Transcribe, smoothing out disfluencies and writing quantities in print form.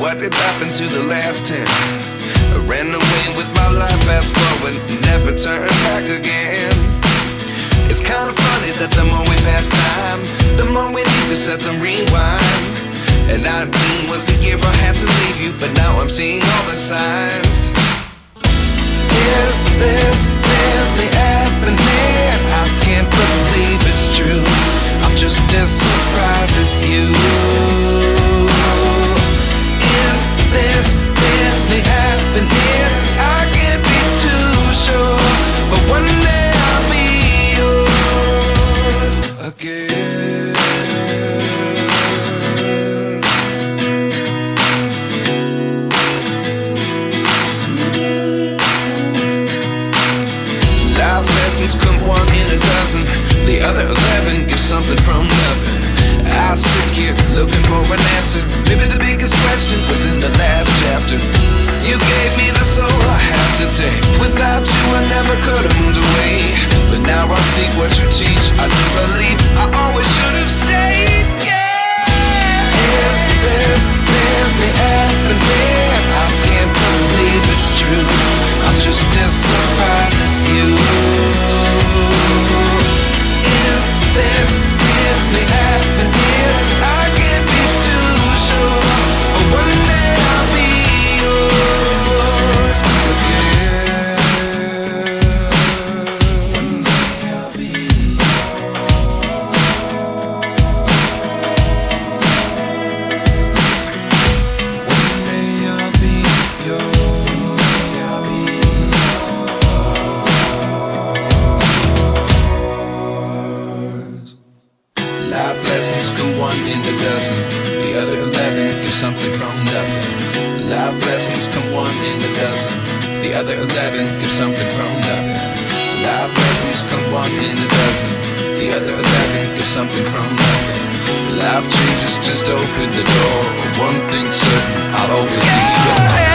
what did happen to the last 10? I ran away with my life, fast forward, never turn back again. It's kind of funny that the more we pass time, the more we need to set the rewind. And 19 was the year I had to leave you, but now I'm seeing all the signs. Is this really happening? I can't believe it's true. I'm just as surprised as you. Is this really happening? I can't be too sure, but one day I'll be yours again. Life lessons come one in a dozen. The other 11 give something from nothing. I sit here looking for an answer. Maybe the biggest question was in the last chapter. You gave me the soul I have today. Without you I never could have moved away. But now I see what you teach. I do believe I always should have stayed. Yeah. Is this really happening? I can't believe it's true. I'm just as surprised as you. Is this really happening? I can't be too sure, but one day I'll be yours again. One day I'll be One day I'll be yours. Life lessons come one in a dozen. The other 11 give something from nothing. Life lessons come one in a dozen. The other 11 give something from nothing. Life lessons come one in a dozen. The other 11 give something from nothing. Life changes just open the door. One thing's certain, I'll always be yours.